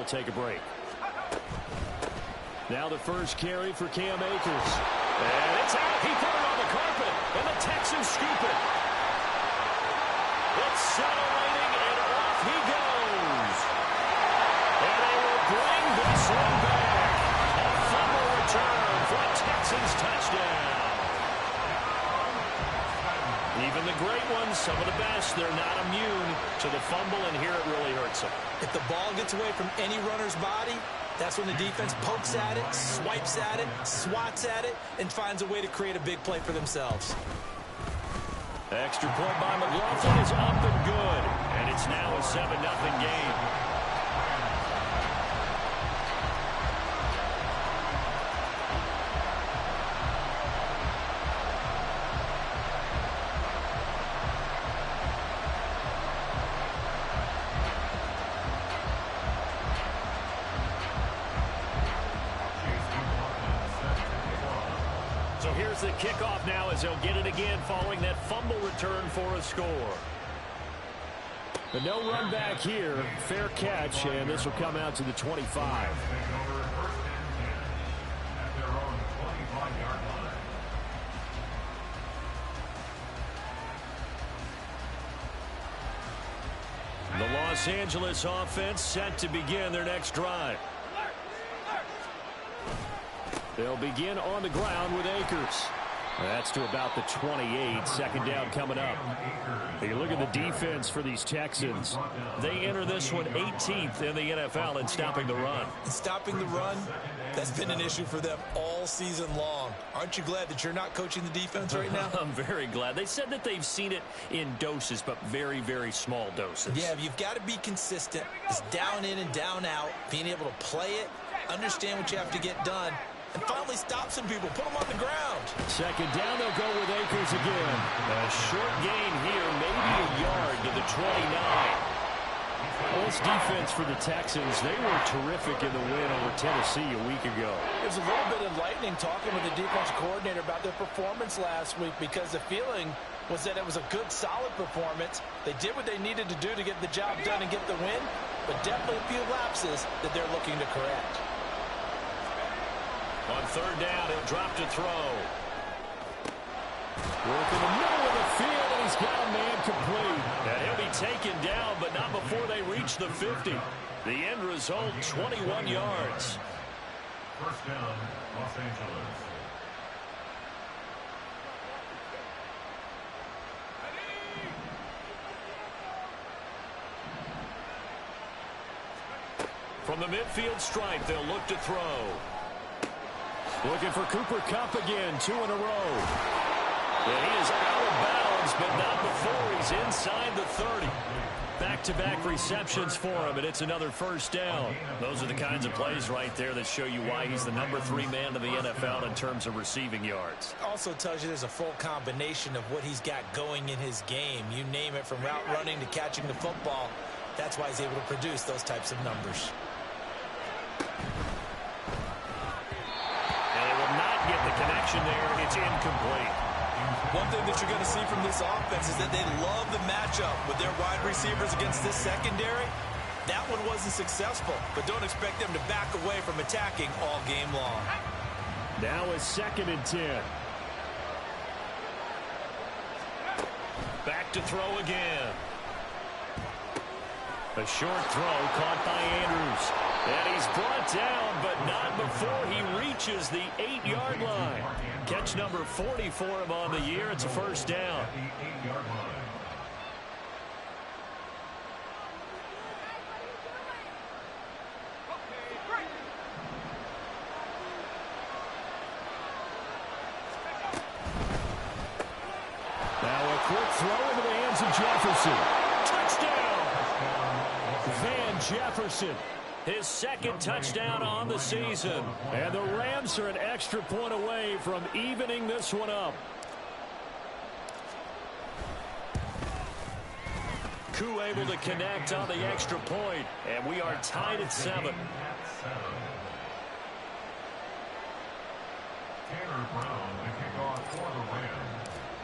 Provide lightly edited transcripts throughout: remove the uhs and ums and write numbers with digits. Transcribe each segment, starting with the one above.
take a break. Now the first carry for Cam Akers. And it's out. He put it on the carpet. And the Texans scoop it. Accelerating, and off he goes. And they will bring this one back. A fumble return for a Texans touchdown. Even the great ones, some of the best, they're not immune to the fumble, and here it really hurts them. If the ball gets away from any runner's body, that's when the defense pokes at it, swipes at it, swats at it, and finds a way to create a big play for themselves. Extra point by McLaughlin is up and good, and it's now a 7-0 game. So here's the kickoff now as they'll get it again following that fumble return for a score. But no run back here. Fair catch, and this will come out to the 25. The Los Angeles offense set to begin their next drive. They'll begin on the ground with Akers. That's to about the 28. Second down coming up. You look at the defense for these Texans. They enter this one 18th in the NFL in stopping the run. And stopping the run, that's been an issue for them all season long. Aren't you glad that you're not coaching the defense right now? I'm very glad. They said that they've seen it in doses, but very, very small doses. Yeah, you've got to be consistent. It's down in and down out, being able to play it, understand what you have to get done, and finally stop some people, put them on the ground. Second down, they'll go with Akers again. A short gain here, maybe a yard to the 29. Well, this defense for the Texans, they were terrific in the win over Tennessee a week ago. It was a little bit enlightening talking with the defense coordinator about their performance last week, because the feeling was that it was a good, solid performance. They did what they needed to do to get the job done and get the win, but definitely a few lapses that they're looking to correct. On third down, he'll drop to throw. Work in the middle of the field, and he's got a man complete. And he'll be taken down, but not before they reach the 50. The end result, 21 yards. First down, Los Angeles. From the midfield stripe, they'll look to throw. Looking for Cooper Kupp again, 2 in a row. And he is out of bounds, but not before he's inside the 30. Back-to-back receptions for him, and it's another first down. Those are the kinds of plays right there that show you why he's the number 3 man in the NFL in terms of receiving yards. Also tells you there's a full combination of what he's got going in his game. You name it, from route running to catching the football. That's why he's able to produce those types of numbers. Get the connection there. It's incomplete. One thing that you're going to see from this offense is that they love the matchup with their wide receivers against this secondary. That one wasn't successful, but don't expect them to back away from attacking all game long. Now it's 2nd and 10. Back to throw again. A short throw caught by Andrews. And he's brought down, but not before he reaches the 8-yard line. Catch number 40 for him on the year. It's a first down. Now a quick throw into the hands of Jefferson. Touchdown! Van Jefferson. His 2nd touchdown on the season. And the Rams are an extra point away from evening this one up. Koo able to connect on the extra point. And we are tied at 7.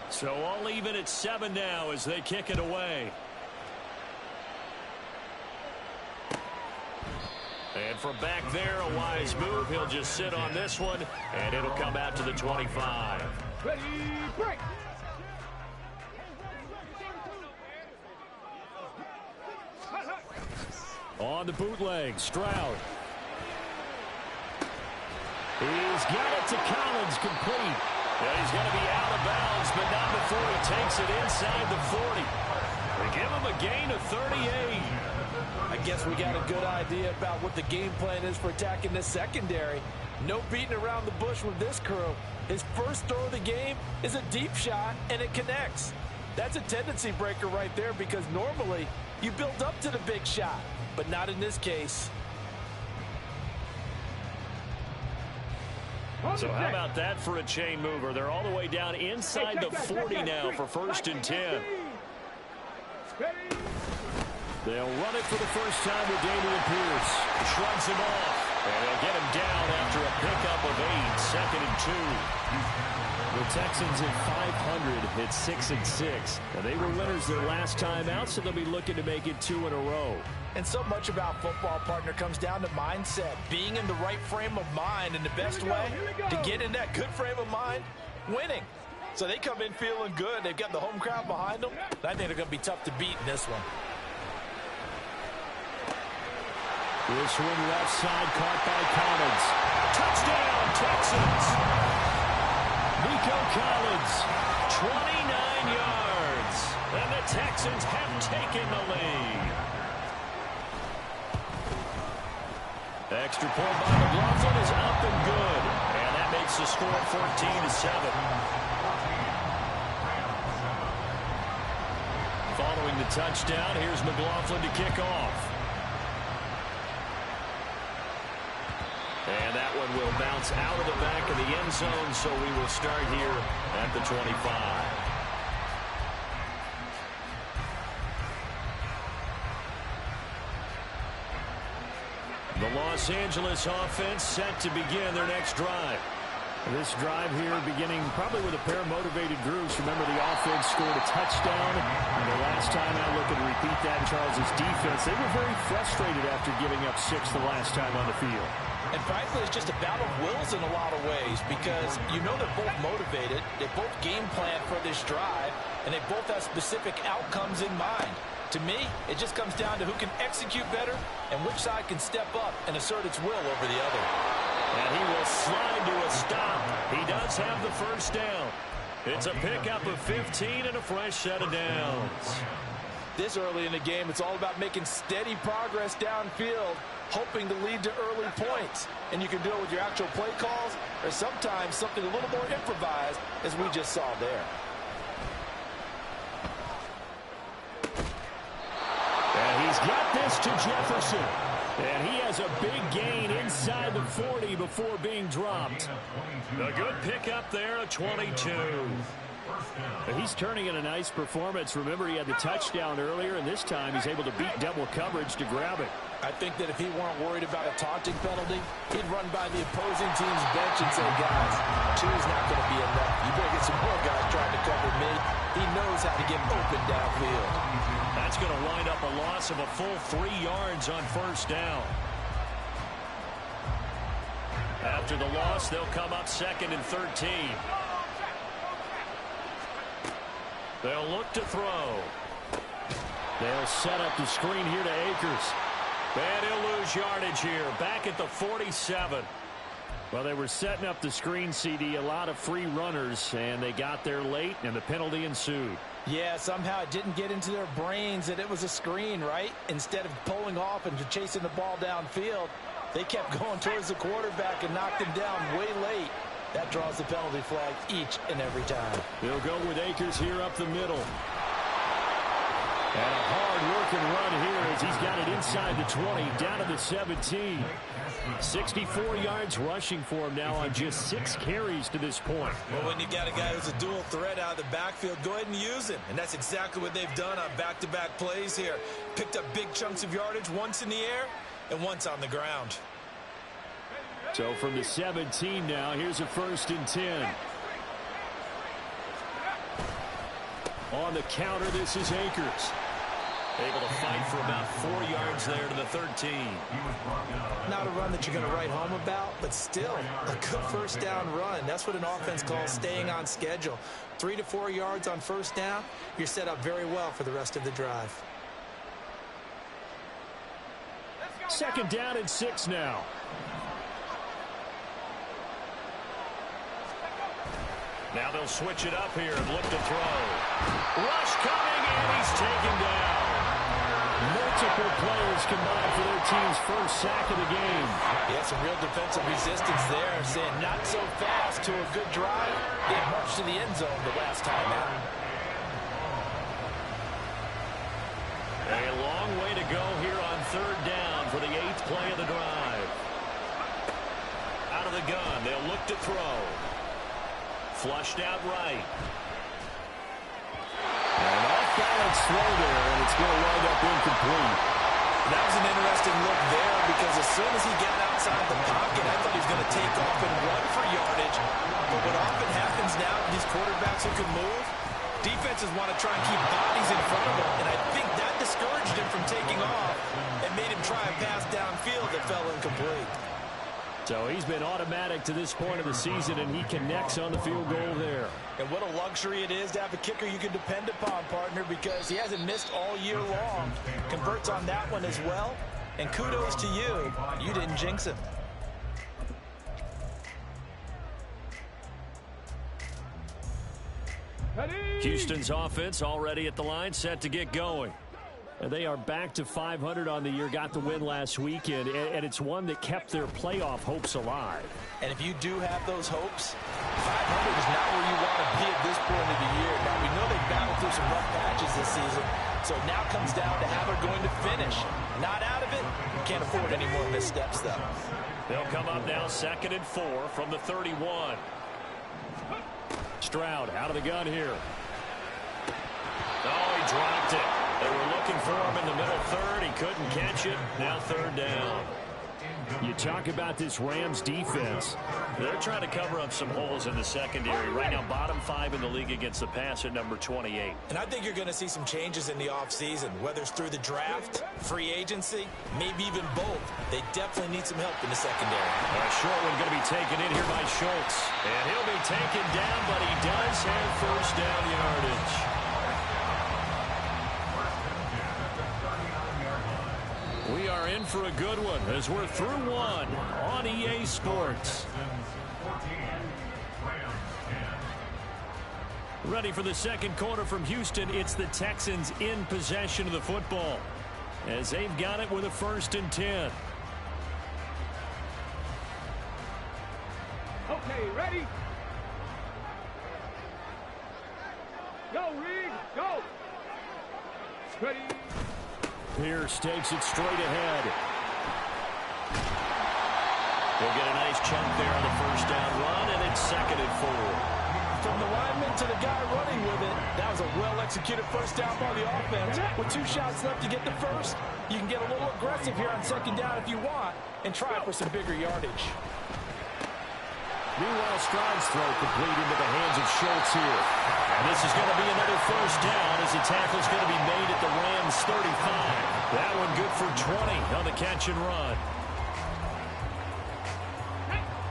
So all even at 7 now as they kick it away. And from back there, a wise move. He'll just sit on this one, and it'll come out to the 25. Ready, break. On the bootleg, Stroud. He's got it to Collins, complete. Yeah, he's going to be out of bounds, but not before he takes it inside the 40. They give him a gain of 38. I guess we got a good idea about what the game plan is for attacking this secondary. No beating around the bush with this crew. His first throw of the game is a deep shot, and it connects. That's a tendency breaker right there because normally you build up to the big shot, but not in this case. So how about that for a chain mover? They're all the way down inside the 40 now for 1st and 10. They'll run it for the first time with Dameon Pierce. Shrugs him off. And they'll get him down after a pickup of 8, 2nd and 2. The Texans at 500 at 6-6. Now they were winners their last time out, so they'll be looking to make it 2 in a row. And so much about football, partner, comes down to mindset. Being in the right frame of mind, and the best way to get in that good frame of mind, winning. So they come in feeling good. They've got the home crowd behind them. I think they're going to be tough to beat in this one. This one left side caught by Collins. Touchdown, Texans! Nico Collins, 29 yards. And the Texans have taken the lead. Extra point by McLaughlin is up and good. And that makes the score 14-7. Following the touchdown, here's McLaughlin to kick off. And that one will bounce out of the back of the end zone, so we will start here at the 25. The Los Angeles offense set to begin their next drive. This drive here beginning probably with a pair of motivated groups. Remember, the offense scored a touchdown. And the last time I look and repeat that in Charles' defense, they were very frustrated after giving up 6 the last time on the field. And frankly, it's just a battle of wills in a lot of ways because you know they're both motivated. They both game plan for this drive, and they both have specific outcomes in mind. To me, it just comes down to who can execute better and which side can step up and assert its will over the other. And he will slide to a stop. He does have the first down. It's a pickup of 15 and a fresh set of downs. This early in the game, it's all about making steady progress downfield, hoping to lead to early points. And you can do it with your actual play calls or sometimes something a little more improvised, as we just saw there. And he's got this to Jefferson. And he has a big gain inside the 40 before being dropped. A good pickup there, a 22. He's turning in a nice performance. Remember, he had the touchdown earlier, and this time he's able to beat double coverage to grab it. I think that if he weren't worried about a taunting penalty, he'd run by the opposing team's bench and say, guys, 2 is not going to be enough. You better get some more guys trying to cover me. He knows how to get open downfield. That's going to wind up a loss of a full 3 yards on first down. After the loss, they'll come up 2nd and 13. They'll look to throw. They'll set up the screen here to Akers. And he'll lose yardage here, back at the 47. Well, they were setting up the screen, CD, a lot of free runners, and they got there late, and the penalty ensued. Yeah, somehow it didn't get into their brains that it was a screen, right? Instead of pulling off and chasing the ball downfield, they kept going towards the quarterback and knocked him down way late. That draws the penalty flag each and every time. They'll go with Akers here up the middle. And a hard-working run here as he's got it inside the 20, down to the 17. 64 yards rushing for him now on just 6 carries to this point. Well, when you got a guy who's a dual threat out of the backfield, go ahead and use him. And that's exactly what they've done on back-to-back plays here. Picked up big chunks of yardage, once in the air and once on the ground. So from the 17 now, here's a 1st and 10. On the counter, this is Akers. Able to fight for about 4 yards there to the 13. Not a run that you're going to write home about, but still a good first down run. That's what an offense calls staying on schedule. 3 to 4 yards on first down, you're set up very well for the rest of the drive. Second down and 6 now. Now they'll switch it up here and look to throw. Rush coming, and he's taken down. Multiple players combined for their team's first sack of the game. Yeah, some real defensive resistance there. Saying not so fast to a good drive. Didn't march to the end zone the last time out. A long way to go here on third down for the 8th play of the drive. Out of the gun, they'll look to throw. Flushed out right. And off-balance throw there, and it's going to wind up incomplete. That was an interesting look there because as soon as he got outside the pocket, I thought he was going to take off and run for yardage. But what often happens now with these quarterbacks who can move, defenses want to try and keep bodies in front of him, and I think that discouraged him from taking off and made him try a pass downfield that fell incomplete. So he's been automatic to this point of the season, and he connects on the field goal there. And what a luxury it is to have a kicker you can depend upon, partner, because he hasn't missed all year long. Converts on that one as well. And kudos to you. You didn't jinx him. Houston's offense already at the line, set to get going. And they are back to 500 on the year, got the win last weekend, and it's one that kept their playoff hopes alive. And if you do have those hopes, 500 is not where you want to be at this point of the year. Now, we know they've battled through some rough patches this season, so it now comes down to how they're going to finish. Not out of it, can't afford any more missteps, though. They'll come up now 2nd and 4 from the 31. Stroud out of the gun here. Oh, he dropped it. They were looking for him in the middle third. He couldn't catch it. Now 3rd down. You talk about this Rams defense. They're trying to cover up some holes in the secondary. Right now, bottom 5 in the league against the pass at number 28. And I think you're going to see some changes in the offseason, whether it's through the draft, free agency, maybe even both. They definitely need some help in the secondary. A short one going to be taken in here by Schultz. And he'll be taken down, but he does have first down yardage. We are in for a good one as we're through one on EA Sports. Ready for the second quarter from Houston. It's the Texans in possession of the football as they've got it with a 1st and 10. Okay, ready? Go, Reed, go! Ready? Pierce takes it straight ahead. They'll get a nice chunk there on the first down run, and it's 2nd and 4. From the lineman to the guy running with it, that was a well-executed first down by the offense. With 2 shots left to get the first, you can get a little aggressive here on 2nd down if you want and try for some bigger yardage. Meanwhile, Stroud's throw complete into the hands of Schultz here. And this is going to be another first down as the tackle's going to be made at the Rams 35. That one good for 20 on the catch and run.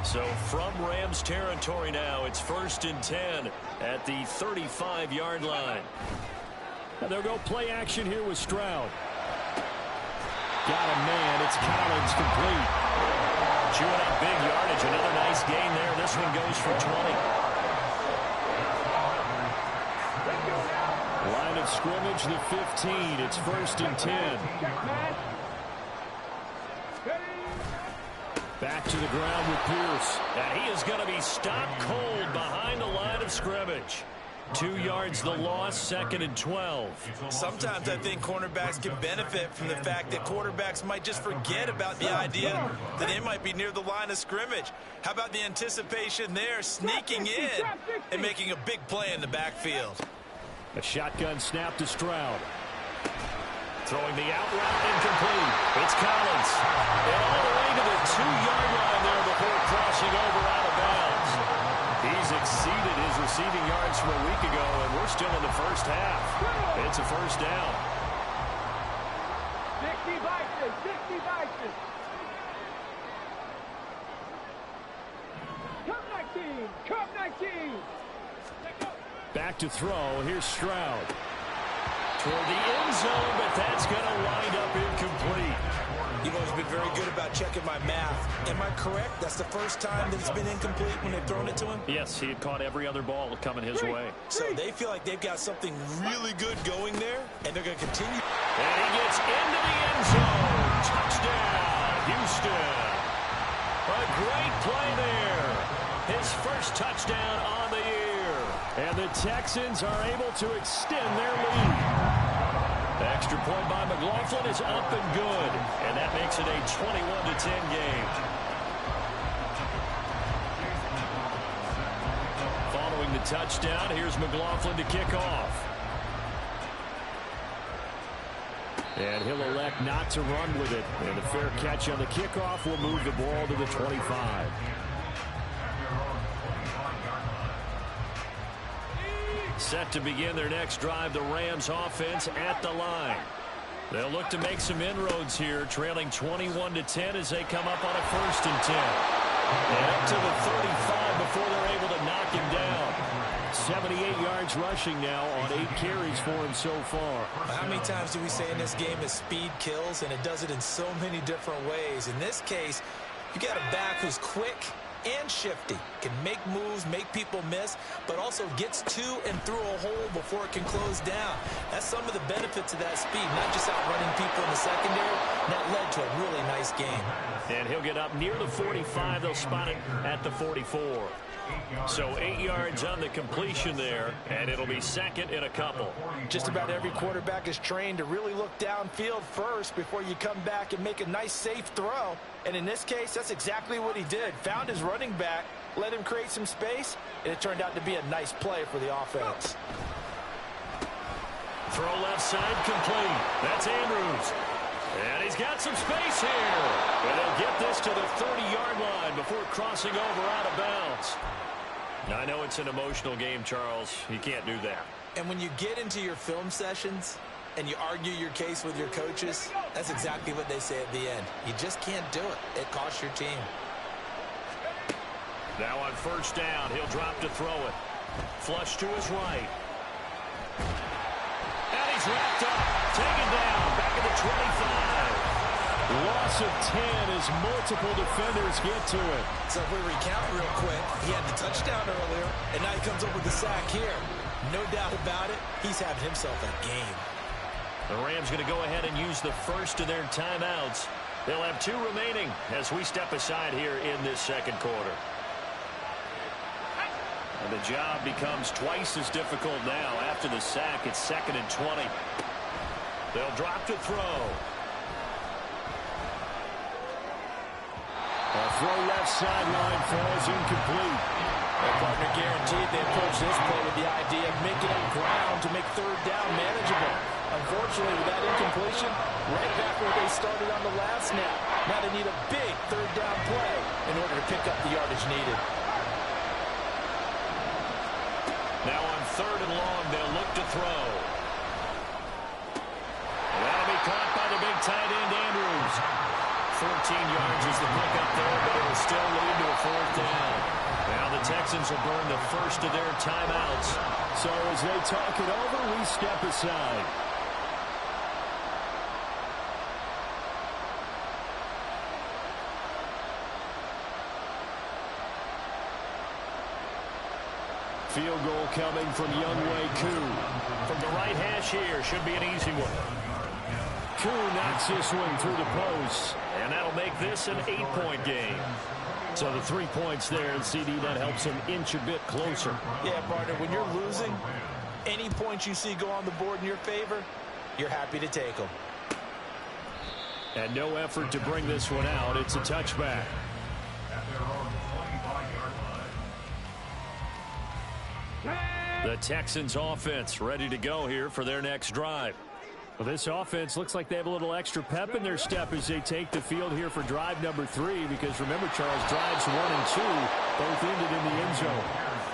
So from Rams territory now, it's 1st and 10 at the 35-yard line. And they'll go play action here with Stroud. Got a man. It's Collins complete. Chewing up big yardage. Another nice gain there. This one goes for 20. Line of scrimmage, the 15. It's 1st and 10. Back to the ground with Pierce. And he is going to be stopped cold behind the line of scrimmage. 2 yards the loss, 2nd and 12. Sometimes I think cornerbacks can benefit from the fact that quarterbacks might just forget about the idea that they might be near the line of scrimmage. How about the anticipation there, sneaking in and making a big play in the backfield? A shotgun snap to Stroud. Throwing the out route incomplete. It's Collins. And all the way to the 2-yard line there before crossing over out of bounds. He's exceeded his receiving yards from a week ago, and we're still in the first half. It's a first down. devices, 6 devices. Come 19, come 19. Back to throw. Here's Stroud. Toward the end zone, but that's going to wind up incomplete. You've always been very good about checking my math. Am I correct? That's the first time that it's been incomplete when they've thrown it to him? Yes, he had caught every other ball coming his way. So they feel like they've got something really good going there, and they're going to continue. And he gets into the end zone. Touchdown, Houston. A great play there. His first touchdown on the year. And the Texans are able to extend their lead. The extra point by McLaughlin is up and good. And that makes it a 21-10 game. Following the touchdown, here's McLaughlin to kick off. And he'll elect not to run with it. And a fair catch on the kickoff will move the ball to the 25. Set to begin their next drive, the Rams offense at the line. They'll look to make some inroads here, trailing 21-10 as they come up on a 1st and 10. And up to the 35 before they're able to knock him down. 78 yards rushing now on 8 carries for him so far. How many times do we say in this game that speed kills, and it does it in so many different ways? In this case, you got a back who's quick and shifty, can make moves, make people miss, but also gets to and through a hole before it can close down. That's some of the benefits of that speed, not just outrunning people in the secondary. That led to a really nice game. And he'll get up near the 45. They'll spot it at the 44. So 8 yards on the completion there, and it'll be 2nd and a couple. Just about every quarterback is trained to really look downfield first before you come back and make a nice, safe throw. And in this case, that's exactly what he did. Found his running back, let him create some space, and it turned out to be a nice play for the offense. Throw left side complete. That's Andrews. And he's got some space here. And they'll get this to the 30-yard line before crossing over out of bounds. Now, I know it's an emotional game, Charles. You can't do that. And when you get into your film sessions and you argue your case with your coaches, that's exactly what they say at the end. You just can't do it. It costs your team. Now on 1st down, he'll drop to throw it. Flush to his right. And he's wrapped up. Taken down. Back at the 25. Loss of 10 as multiple defenders get to it. So if we recount real quick, he had the touchdown earlier, and now he comes up with the sack here. No doubt about it, he's having himself a game. The Rams going to go ahead and use the first of their timeouts. They'll have 2 remaining as we step aside here in this 2nd quarter. And the job becomes twice as difficult now. After the sack, it's 2nd and 20. They'll drop to throw. A throw left sideline falls incomplete. Their partner guaranteed they approach this play with the idea of making up ground to make 3rd down manageable. Unfortunately, with that incompletion, right back where they started on the last snap. Now they need a big 3rd down play in order to pick up the yardage needed. Now on 3rd and long, they'll look to throw. That'll be caught by the big tight end, Andrews. 14 yards is the pickup there, but it will still lead to a 4th down. Now the Texans will burn the first of their timeouts. So as they talk it over, we step aside. Field goal coming from Younghoe Koo. From the right hash here, should be an easy one. Koo knocks this one through the post, and that'll make this an 8-point game. So the 3 points there, and CD, that helps him inch a bit closer. Yeah, partner, when you're losing, any points you see go on the board in your favor, you're happy to take them. And no effort to bring this one out. It's a touchback. The Texans offense ready to go here for their next drive. Well, this offense looks like they have a little extra pep in their step as they take the field here for drive number 3, because remember, Charles, drives 1 and 2 both ended in the end zone.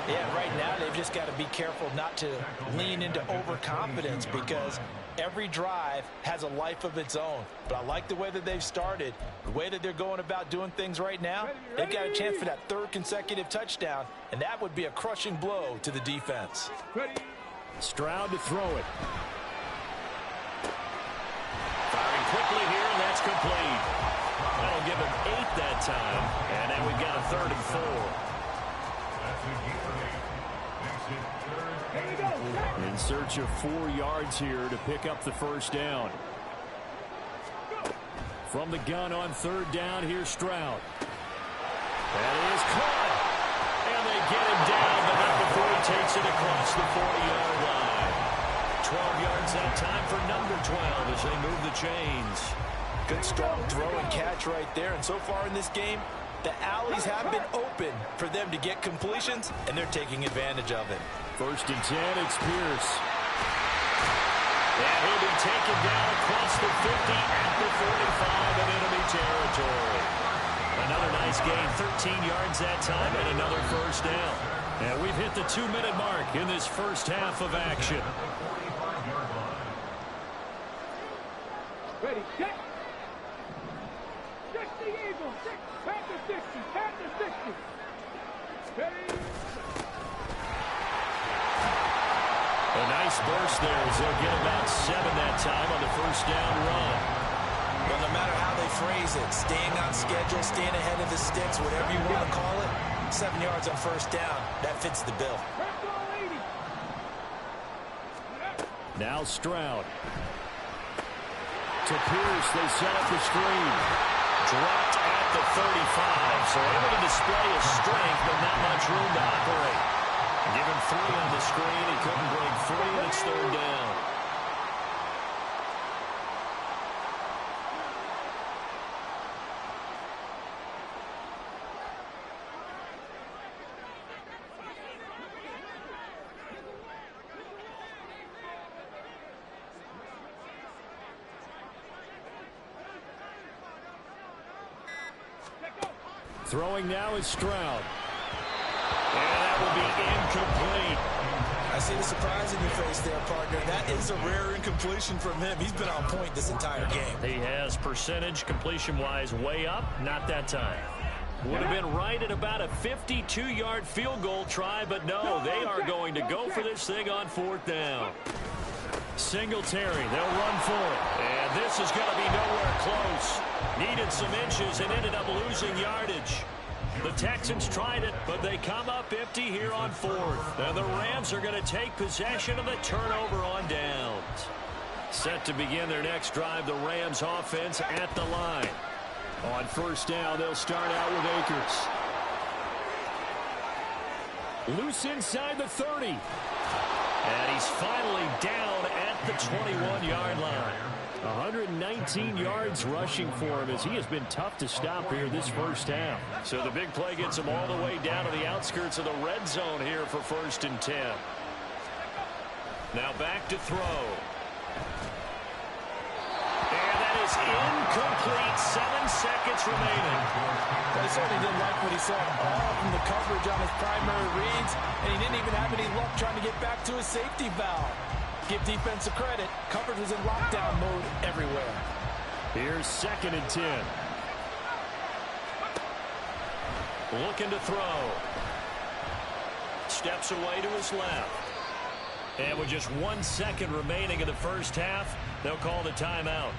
Yeah, right now they've just got to be careful not to lean into overconfidence, because Every drive has a life of its own. But I like the way that they've started, the way that they're going about doing things right now. They've got a chance for that third consecutive touchdown, and that would be a crushing blow to the defense. Stroud to throw it. Firing quickly here, and that's complete. That'll give him 8 that time, and then we've got a 3rd and 4. In search of 4 yards here to pick up the first down. From the gun on 3rd down, here's Stroud. That is caught. And they get him down, but not before he takes it across the 40-yard line. 12 yards that time for number 12 as they move the chains. Good strong throw and catch right there. And so far in this game, the alleys have been open for them to get completions, and they're taking advantage of it. 1st and 10, it's Pierce. And he'll be taken down across the 50 at the 45 in enemy territory. Another nice gain, 13 yards that time, and another first down. And we've hit the 2-minute mark in this first half of action. Ready, set. 60 Eagles, 60, Panther 60. Ready. A nice burst there as they'll get about 7 that time on the first down run. Well, no matter how they phrase it, staying on schedule, staying ahead of the sticks, whatever you want to call it, 7 yards on first down, that fits the bill. Now Stroud. To Pierce, they set up the screen. Dropped at the 35, so able to display his strength, but not much room to operate. Give him 3 on the screen. He couldn't break free, and it's 3rd down. Throwing now is Stroud. And that will be incomplete. I see the surprise in your face there, partner. That is a rare incompletion from him. He's been on point this entire game. He has percentage completion-wise way up. Not that time. Would have been right at about a 52-yard field goal try, but no, they are going to go for this thing on 4th down. Singletary, they'll run for it. And this is going to be nowhere close. Needed some inches and ended up losing yardage. The Texans tried it, but they come up empty here on 4th. And the Rams are going to take possession of the turnover on downs. Set to begin their next drive, the Rams offense at the line. On 1st down, they'll start out with Akers. Loose inside the 30. And he's finally down at the 21-yard line. 119 yards rushing for him as he has been tough to stop here this first half. So the big play gets him all the way down to the outskirts of the red zone here for 1st and 10. Now back to throw. And that is incomplete. 7 seconds remaining. But he certainly didn't like what he saw all from the coverage on his primary reads, and he didn't even have any luck trying to get back to his safety valve. Give defensive credit. Coverage was in lockdown mode everywhere. Here's 2nd and 10. Looking to throw. Steps away to his left. And with just 1 second remaining in the first half, they'll call the timeout.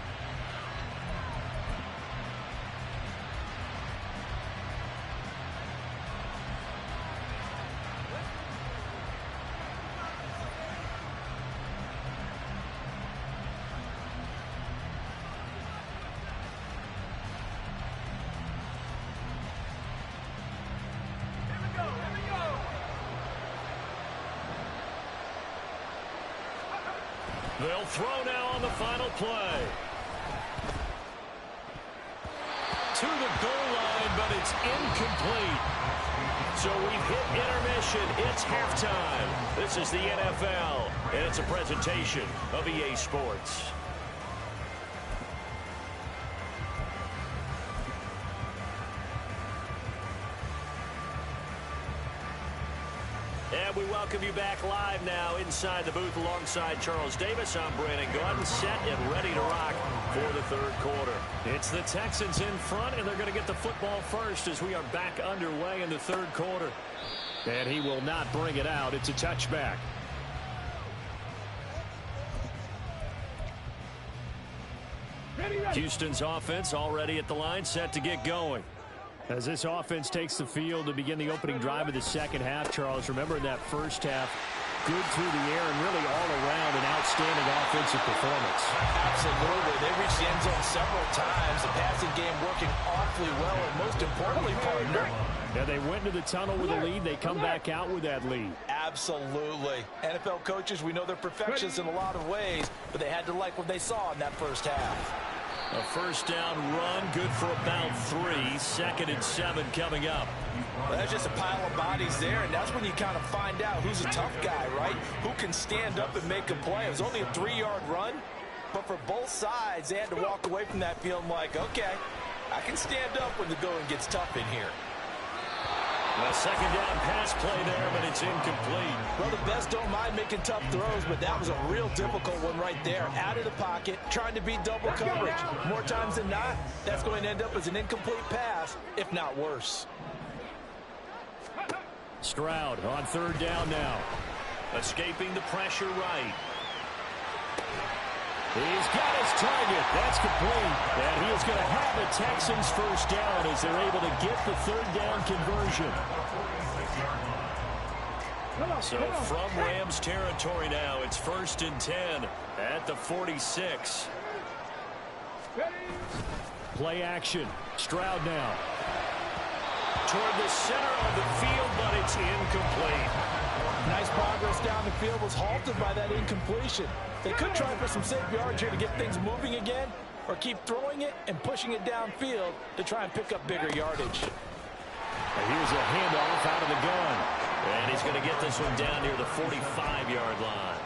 They'll throw now on the final play. To the goal line, but it's incomplete. So we've hit intermission. It's halftime. This is the NFL, and it's a presentation of EA Sports. And we welcome you back live now inside the booth alongside Charles Davis. I'm Brandon Gaudin, set and ready to rock for the third quarter. It's the Texans in front, and they're going to get the football first as we are back underway in the third quarter. And he will not bring it out. It's a touchback. Houston's offense already at the line, set to get going. As this offense takes the field to begin the opening drive of the second half, Charles, remember in that first half, good through the air and really all around an outstanding offensive performance. Absolutely. They reached the end zone several times. The passing game working awfully well, and most importantly, partner. Yeah, they went into the tunnel with a lead. They come back out with that lead. Absolutely. NFL coaches, we know they're perfectionists in a lot of ways, but they had to like what they saw in that first half. A first down run, good for about 3. 2nd and 7 coming up. Well, that's just a pile of bodies there, and that's when you kind of find out who's a tough guy, right? Who can stand up and make a play. It was only a 3-yard run, but for both sides, they had to walk away from that feeling like, okay, I can stand up when the going gets tough in here. A second down pass play there, but it's incomplete. Well, the best don't mind making tough throws, but that was a real difficult one right there. Out of the pocket, trying to beat double coverage. More times than not, that's going to end up as an incomplete pass, if not worse. Stroud on third down now. Escaping the pressure right. He's got his target. That's complete. And he is going to have the Texans first down as they're able to get the third down conversion. So from Rams territory now, it's 1st and 10 at the 46. Play action. Stroud now. Toward the center of the field, but it's incomplete. Nice progress down the field was halted by that incompletion. They could try for some safe yards here to get things moving again, or keep throwing it and pushing it downfield to try and pick up bigger yardage. Here's a handoff out of the gun. And he's going to get this one down near the 45-yard line.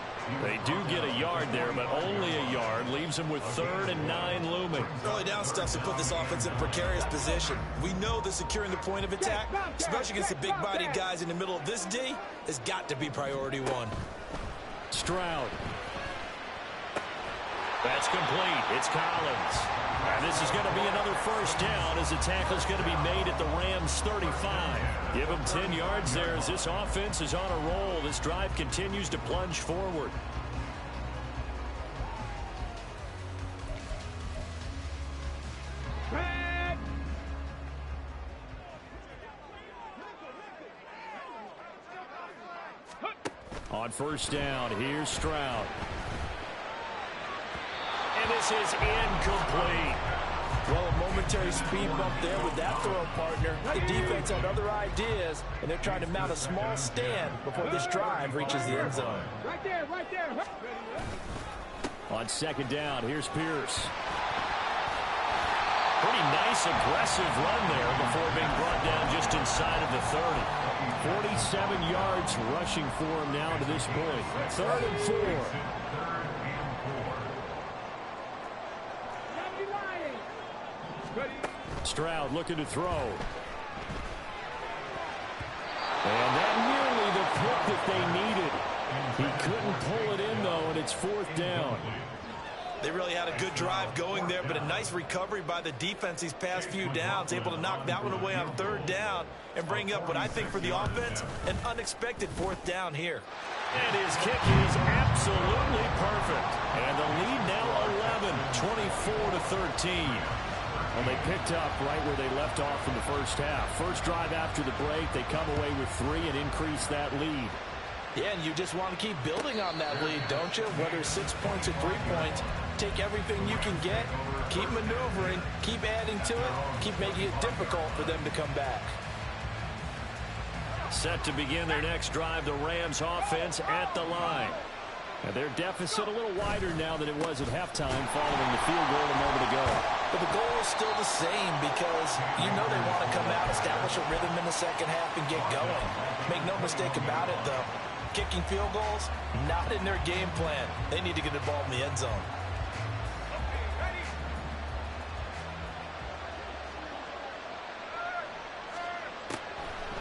They do get a yard there, but only a yard. Leaves them with 3rd and 9 looming. Early down stuff to put this offense in a precarious position. We know that securing the point of attack, especially against the big-bodied guys in the middle of this D, has got to be priority 1. Stroud. That's complete. It's Collins. And this is going to be another first down as the tackle's going to be made at the Rams 35. Give them 10 yards there as this offense is on a roll. This drive continues to plunge forward. On first down, here's Stroud. And this is incomplete. Well, a momentary speed bump there with that throw, partner. The defense had other ideas, and they're trying to mount a small stand before this drive reaches the end zone. Right there, right there. On second down, here's Pierce. Pretty nice, aggressive run there before being brought down just inside of the 30. 47 yards rushing for him now to this point. 3rd and 4. Stroud looking to throw. And that nearly the pick that they needed. He couldn't pull it in, though, and it's 4th down. They really had a good drive going there, but a nice recovery by the defense these past few downs, able to knock that one away on 3rd down and bring up what I think for the offense, an unexpected 4th down here. And his kick is absolutely perfect. And the lead now 11, 24-13. Well, they picked up right where they left off in the first half. First drive after the break, they come away with 3 and increase that lead. Yeah, and you just want to keep building on that lead, don't you? Whether it's 6 points or 3 points, take everything you can get, keep maneuvering, keep adding to it, keep making it difficult for them to come back. Set to begin their next drive, the Rams offense at the line. And their deficit a little wider now than it was at halftime following the field goal a moment ago. But the goal is still the same because you know they want to come out, establish a rhythm in the second half, and get going. Make no mistake about it, though. Kicking field goals, not in their game plan. They need to get the ball in the end zone.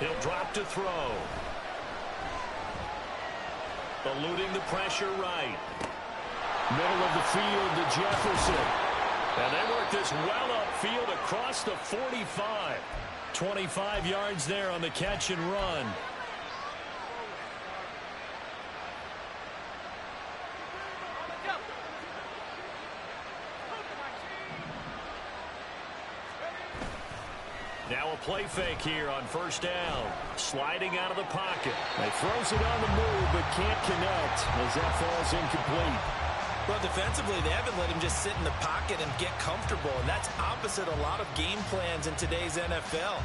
He'll drop to throw. Eluding the pressure right. Middle of the field to Jefferson. And they work this well upfield across the 45. 25 yards there on the catch and run. Now a play fake here on first down. Sliding out of the pocket. He throws it on the move but can't connect as that falls incomplete. Well, defensively, they haven't let him just sit in the pocket and get comfortable, and that's opposite a lot of game plans in today's NFL.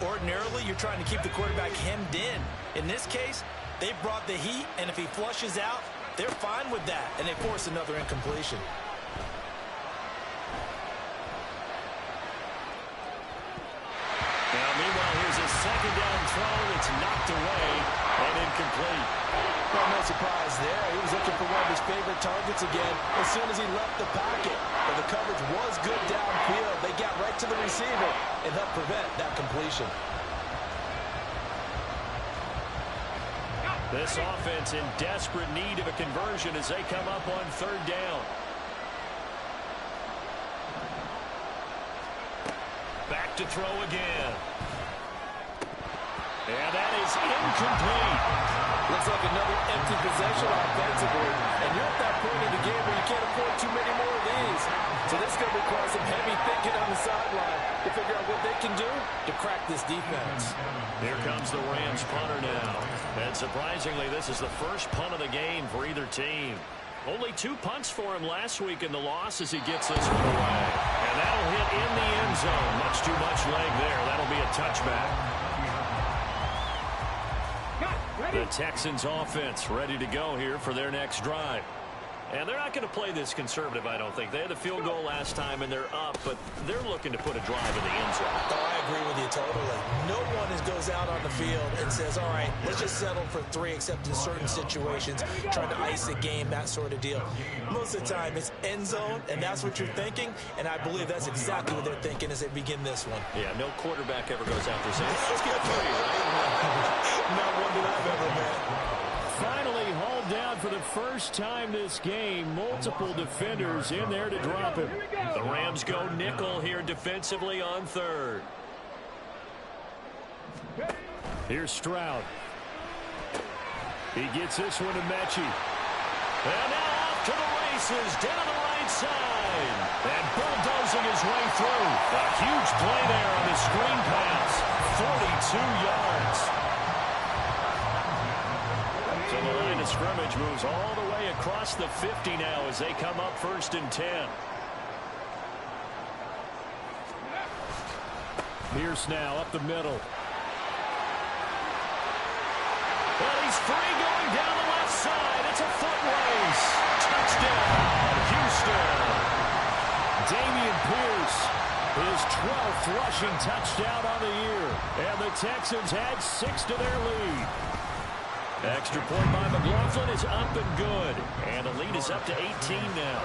Ordinarily, you're trying to keep the quarterback hemmed in. In this case, they brought the heat, and if he flushes out, they're fine with that, and they force another incompletion. Now, meanwhile, here's a second down throw that's knocked away and incomplete. Well, no surprise there. He was looking for one of his favorite targets again as soon as he left the pocket. But the coverage was good downfield. They got right to the receiver and helped prevent that completion. This offense in desperate need of a conversion as they come up on third down. Back to throw again. And that is incomplete. Looks like another empty possession offensively. And you're at that point in the game where you can't afford too many more of these. So this is going to require some heavy thinking on the sideline to figure out what they can do to crack this defense. Here comes the Rams punter now. And surprisingly, this is the first punt of the game for either team. Only 2 punts for him last week in the loss as he gets this one away. And that'll hit in the end zone. Much too much leg there. That'll be a touchback. The Texans offense ready to go here for their next drive. And they're not going to play this conservative, I don't think. They had a field goal last time, and they're up, but they're looking to put a drive in the end zone. Oh, I agree with you totally. No one goes out on the field and says, all right, let's just settle for 3, except in certain situations, trying to ice a game, that sort of deal. Most of the time, it's end zone, and that's what you're thinking, and I believe that's exactly what they're thinking as they begin this one. Yeah, no quarterback ever goes out there saying, let's get 3, right? Not one that I've ever met. Finally hauled down for the first time this game. Multiple defenders in there to drop him. The Rams go nickel here defensively on third. Here's Stroud. He gets this one to Mechie. And now off to the races down the right side. And bulldozing his way through. A huge play there on his screen pass. 42 yards. So the line of scrimmage moves all the way across the 50 now as they come up 1st and 10. Pierce now up the middle. Well, he's free going down the left side. It's a foot race. Touchdown, Houston. Dameon Pierce, his 12th rushing touchdown on the year. And the Texans add 6 to their lead. Extra point by McLaughlin is up and good. And the lead is up to 18 now.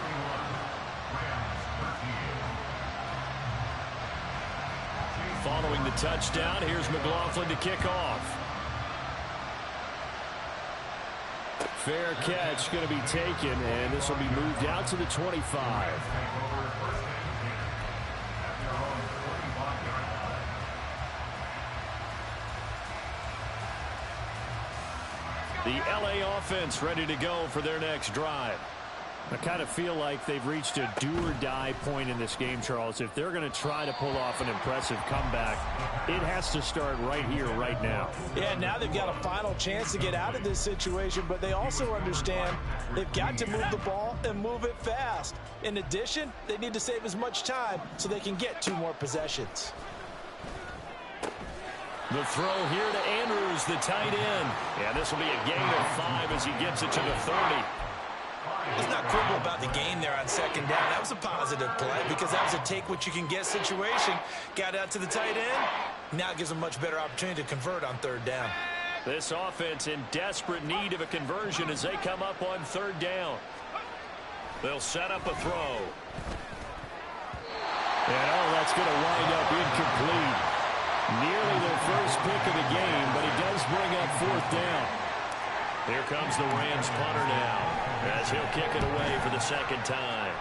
Following the touchdown, here's McLaughlin to kick off. Fair catch going to be taken, and this will be moved out to the 25. The LA offense ready to go for their next drive. I kind of feel like they've reached a do-or-die point in this game, Charles. If they're going to try to pull off an impressive comeback, it has to start right here, right now. Yeah, now they've got a final chance to get out of this situation, but they also understand they've got to move the ball and move it fast. In addition, they need to save as much time so they can get 2 more possessions. The throw here to Andrews, the tight end. Yeah, this will be a gain of 5 as he gets it to the 30. Let's not quibble about the gain there on 2nd down. That was a positive play because that was a take-what-you-can-get situation. Got out to the tight end. Now it gives them a much better opportunity to convert on 3rd down. This offense in desperate need of a conversion as they come up on 3rd down. They'll set up a throw. And, that's going to wind up incomplete. Nearly their first pick of the game, but it does bring up 4th down. Here comes the Rams punter now, as he'll kick it away for the second time.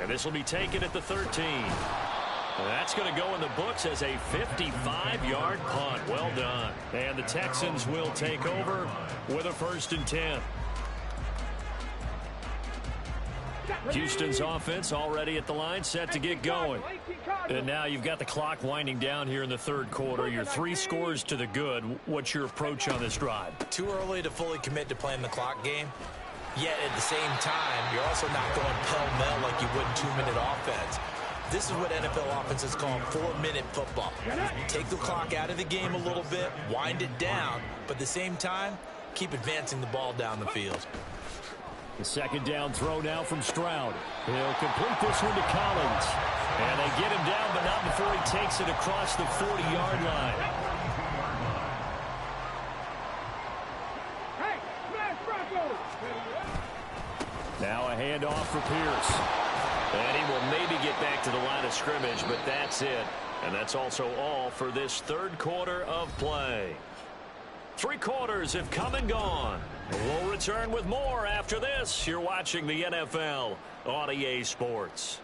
And this will be taken at the 13. That's going to go in the books as a 55-yard punt. Well done. And the Texans will take over with a 1st and 10. Houston's offense already at the line, set to get going. And now you've got the clock winding down here in the 3rd quarter. You're 3 scores to the good. What's your approach on this drive? Too early to fully commit to playing the clock game. Yet at the same time, you're also not going pell-mell like you would in 2-minute offense. This is what NFL offenses call 4-minute football. Take the clock out of the game a little bit, wind it down, but at the same time, keep advancing the ball down the field. The 2nd down throw now from Stroud. He'll complete this one to Collins. And they get him down, but not before he takes it across the 40-yard line. Now a handoff for Pierce. And he will maybe get back to the line of scrimmage, but that's it. And that's also all for this 3rd quarter of play. 3 quarters have come and gone. We'll return with more after this. You're watching the NFL on EA Sports.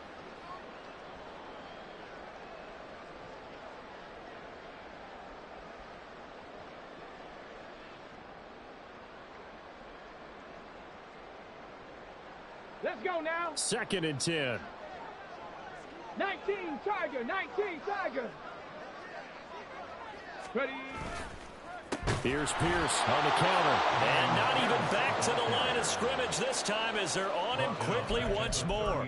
Let's go now. 2nd and 10. 19 Tiger, 19 Tiger. Ready. Here's Pierce on the counter. And not even back to the line of scrimmage this time as they're on him quickly once more.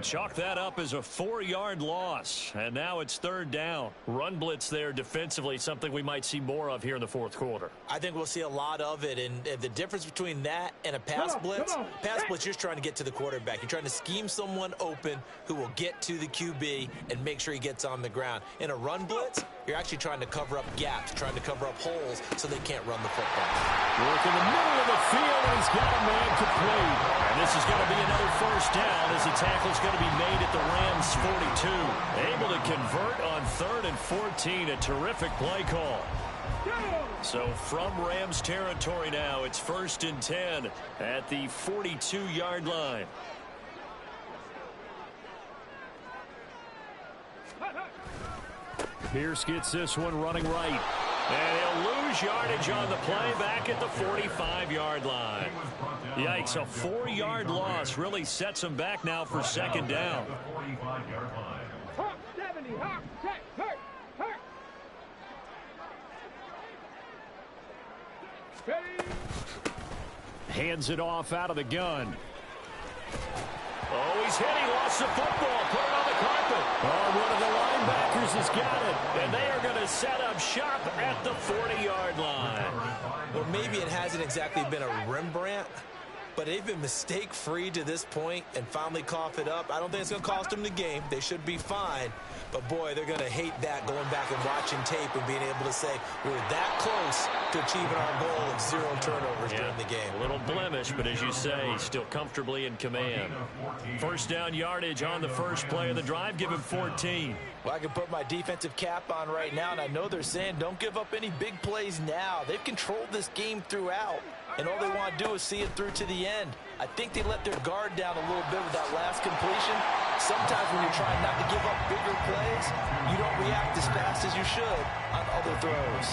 Chalk that up as a 4-yard loss. And now it's 3rd down. Run blitz there defensively, something we might see more of here in the 4th quarter. I think we'll see a lot of it. And the difference between that and a pass blitz, you're just trying to get to the quarterback. You're trying to scheme someone open who will get to the QB and make sure he gets on the ground. In a run blitz, you're actually trying to cover up gaps, trying to cover up holes so they can't run the football. Work in the middle of the field, and he's got a man complete. And this is going to be another 1st down as the tackle's going to be made at the Rams' 42. Able to convert on 3rd and 14. A terrific play call. So from Rams territory now, it's 1st and 10 at the 42-yard line. Pierce gets this one running right. And he'll lose yardage on the play back at the 45-yard line. Yikes, a 4-yard loss really sets him back now for 2nd down. Hawk 70, Hawk, check, hurt. Ready. Hands it off out of the gun. Oh, he's hit. He lost the football. Put it on the carpet. Oh, one of the linebackers has got it. And they are going to set up shop at the 40-yard line. Well, maybe it hasn't exactly been a Rembrandt, but they've been mistake-free to this point and finally cough it up. I don't think it's going to cost them the game. They should be fine. But, boy, they're going to hate that going back and watching tape and being able to say we're that close to achieving our goal of 0 turnovers during the game. A little blemish, but as you say, still comfortably in command. 1st down yardage on the first play of the drive. Give him 14. Well, I can put my defensive cap on right now, and I know they're saying don't give up any big plays now. They've controlled this game throughout, and all they want to do is see it through to the end. I think they let their guard down a little bit with that last completion. Sometimes when you're trying not to give up bigger plays, you don't react as fast as you should on other throws.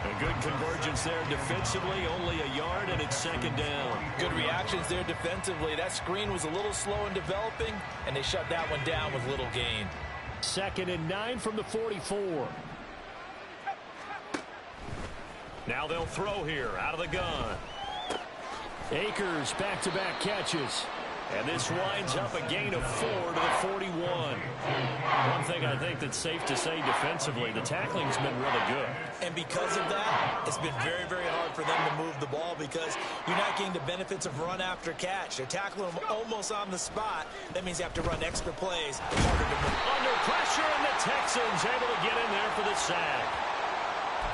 A good convergence there defensively, only a yard, and it's 2nd down. Good reactions there defensively. That screen was a little slow in developing, and they shut that one down with little gain. 2nd and 9 from the 44. Now they'll throw here out of the gun. Akers back-to-back catches. And this winds up a gain of 4 to the 41. One thing I think that's safe to say defensively, the tackling's been really good. And because of that, it's been very, very hard for them to move the ball because you're not getting the benefits of run after catch. They're tackling them almost on the spot. That means you have to run extra plays. It's harder to move. Under pressure, and the Texans able to get in there for the sack.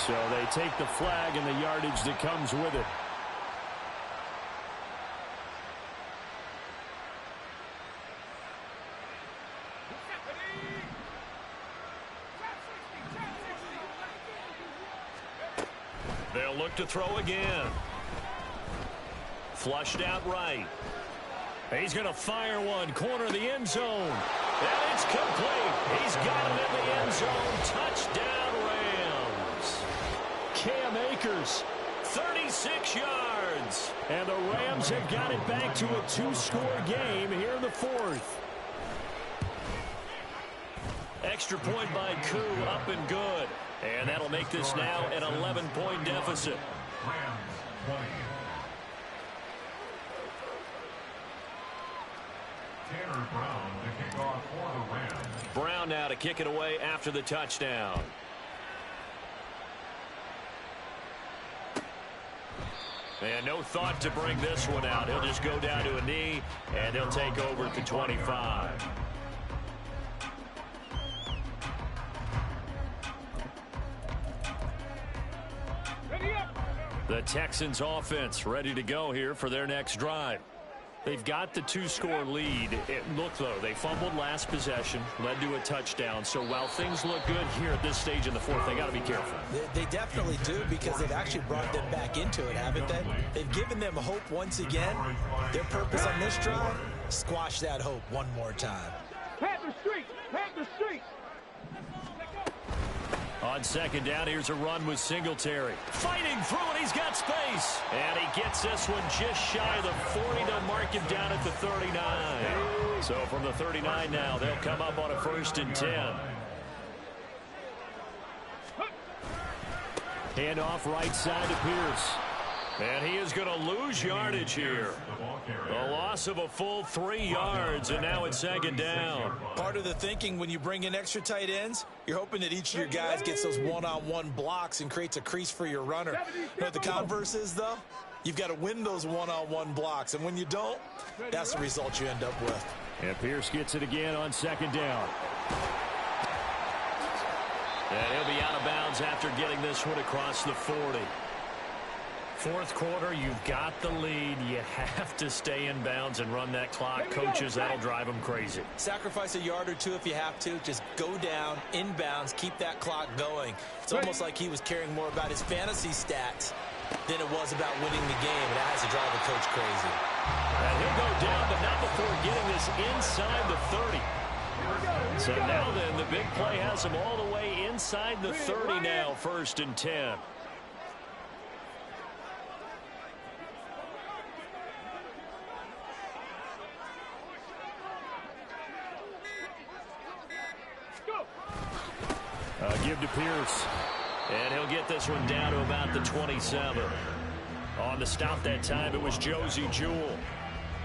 So they take the flag and the yardage that comes with it. They'll look to throw again. Flushed out right. He's going to fire one. Corner of the end zone. And it's complete. He's got it in the end zone. Touchdown, Rams. Cam Akers, 36 yards. And the Rams have got it back to a 2-score game here in the fourth. Extra point by Hou, up and good. And that'll make this now an 11-point deficit. Rams 20. Tanner Brown to kick off for the Rams. Brown now to kick it away after the touchdown. And no thought to bring this one out. He'll just go down to a knee, and they'll take over at the 25. The Texans offense ready to go here for their next drive. They've got the 2-score lead. Look, though, they fumbled last possession, led to a touchdown. So while things look good here at this stage in the fourth, they got to be careful. They definitely do, because they've actually brought them back into it, haven't they? They've given them hope once again. Their purpose on this drive, squash that hope one more time. Panther Street! Panther Street! On second down, here's a run with Singletary. Fighting through it, he's got space. And he gets this one just shy of the 40 to mark him down at the 39. So from the 39 now, they'll come up on a 1st and 10. Handoff right side to Pierce. And he is going to lose yardage here. A loss of a full 3 yards, and now it's second down. Part of the thinking when you bring in extra tight ends, you're hoping that each of your guys gets those one-on-one blocks and creates a crease for your runner. You know what the converse is, though? You've got to win those one-on-one blocks, and when you don't, that's the result you end up with. And Pierce gets it again on second down. And he'll be out of bounds after getting this one across the 40. Fourth quarter, you've got the lead. You have to stay in bounds and run that clock. Coaches, that'll drive them crazy. Sacrifice a yard or two if you have to. Just go down, in bounds, keep that clock going. It's almost like he was caring more about his fantasy stats than it was about winning the game. And that has to drive a coach crazy. And he'll go down, but not before getting this inside the 30. So now then, the big play has him all the way inside the 30 now, 1st and 10. Give to Pierce. And he'll get this one down to about the 27. On the stop that time, it was Josie Jewell.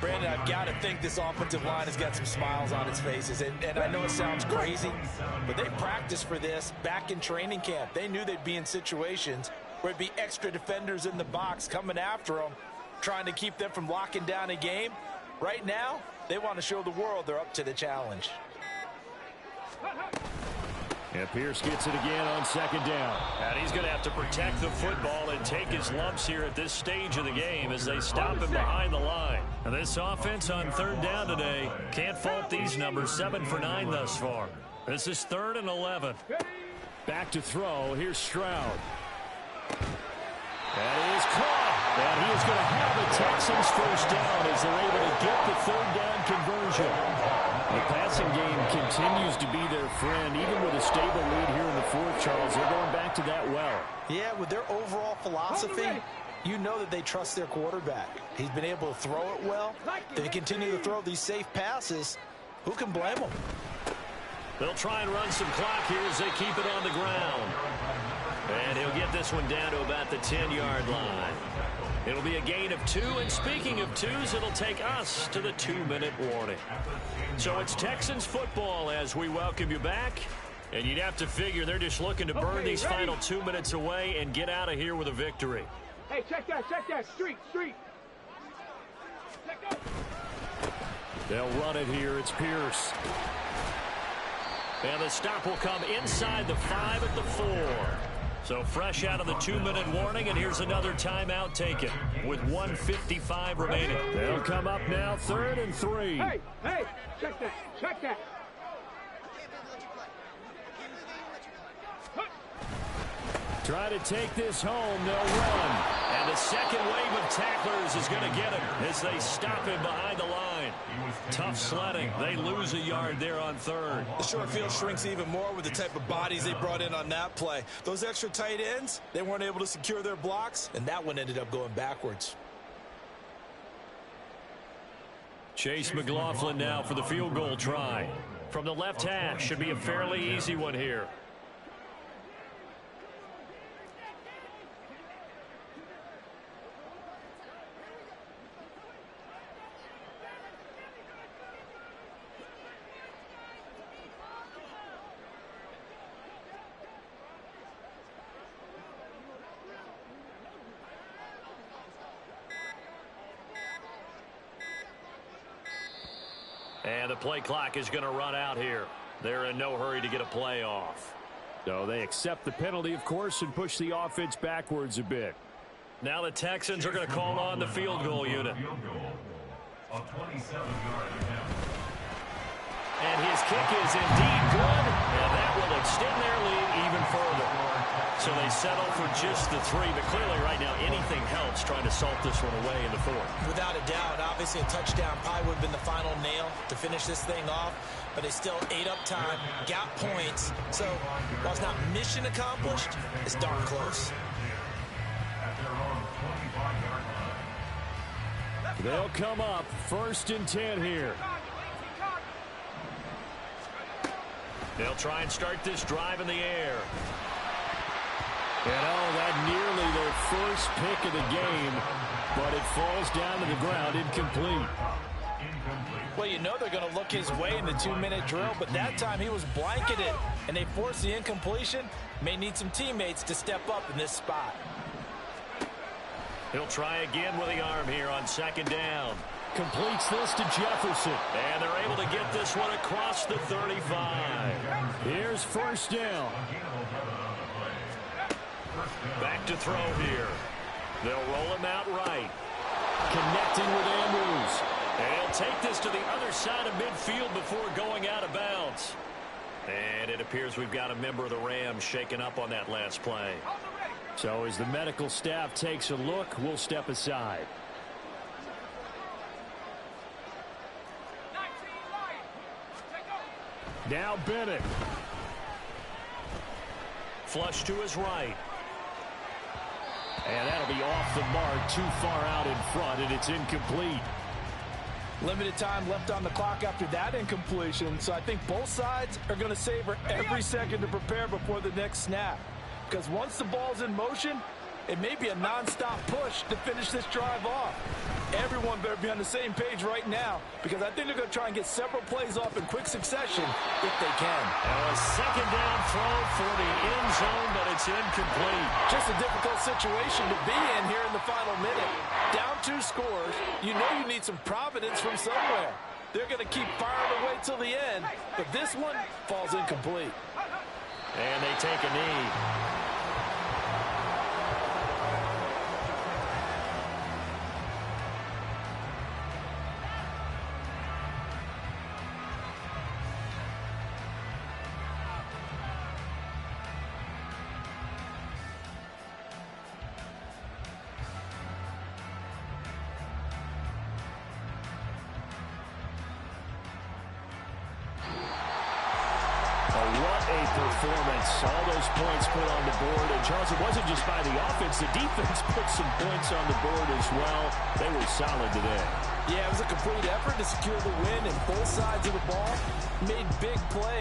Brandon, I've got to think this offensive line has got some smiles on its faces. And I know it sounds crazy, but they practiced for this back in training camp. They knew they'd be in situations where it'd be extra defenders in the box coming after them, trying to keep them from locking down a game. Right now, they want to show the world they're up to the challenge. And Pierce gets it again on second down. And he's going to have to protect the football and take his lumps here at this stage of the game as they stop him behind the line. And this offense on third down today, can't fault these numbers. 7 for 9 thus far. This is 3rd and 11. Back to throw. Here's Stroud. That is caught. And he is going to have the Texans first down as they're able to get the 3rd down conversion. The passing game continues to be their friend, even with a stable lead here in the fourth, Charles. They're going back to that well. Yeah, with their overall philosophy, you know that they trust their quarterback. He's been able to throw it well. They continue to throw these safe passes. Who can blame them? They'll try and run some clock here as they keep it on the ground. And he'll get this one down to about the 10-yard line. It'll be a gain of 2, and speaking of 2s, it'll take us to the 2-minute warning. So it's Texans football as we welcome you back. And you'd have to figure they're just looking to burn these final 2 minutes away and get out of here with a victory. Hey, check that, street. Check that. They'll run it here. It's Pierce. And the stop will come inside the 5 at the 4. So fresh out of the 2-minute warning, and here's another timeout taken with 1:55 remaining. They'll come up now, 3rd and 3. Hey, check that. Try to take this home. They'll run. And the second wave of tacklers is going to get him as they stop him behind the line. Tough sledding. They lose a yard there on third. The short field shrinks even more with the type of bodies they brought in on that play. Those extra tight ends, they weren't able to secure their blocks, and that one ended up going backwards. Chase McLaughlin now for the field goal try. From the left hash, should be a fairly easy one here. And the play clock is going to run out here. They're in no hurry to get a play off. So they accept the penalty, of course, and push the offense backwards a bit. Now the Texans are going to call on the field goal unit. A 27-yard attempt. And his kick is indeed good, and that will extend their lead even further. So they settle for just the 3, but clearly right now anything helps trying to salt this one away in the 4th. Without a doubt, obviously a touchdown probably would have been the final nail to finish this thing off, but they still ate up time, got points. So while it's not mission accomplished, it's darn close. At their own 25-yard line. They'll come up 1st and 10 here. They'll try and start this drive in the air. And that nearly their first pick of the game, but it falls down to the ground incomplete. Well, you know they're going to look his way in the 2-minute drill, but that time he was blanketed, and they forced the incompletion. May need some teammates to step up in this spot. He'll try again with the arm here on 2nd down. Completes this to Jefferson. And they're able to get this one across the 35. Here's 1st down. Back to throw here. They'll roll him out right. Connecting with Andrews. And he'll take this to the other side of midfield before going out of bounds. And it appears we've got a member of the Rams shaken up on that last play. So as the medical staff takes a look, we'll step aside. Now Bennett. Flush to his right. And that'll be off the mark, too far out in front, and it's incomplete. Limited time left on the clock after that incompletion, so I think both sides are going to savor every second to prepare before the next snap. Because once the ball's in motion, it may be a non-stop push to finish this drive off. Everyone better be on the same page right now, because I think they're going to try and get several plays off in quick succession if they can. And a 2nd down throw for the end zone, but it's incomplete. Just a difficult situation to be in here in the final minute. Down 2 scores, you know you need some providence from somewhere. They're going to keep firing away till the end, but this one falls incomplete. And they take a knee. Performance, all those points put on the board, and Charles, it wasn't just by the offense, the defense put some points on the board as well. They were solid today. Yeah, it was a complete effort to secure the win, and both sides of the ball made big plays.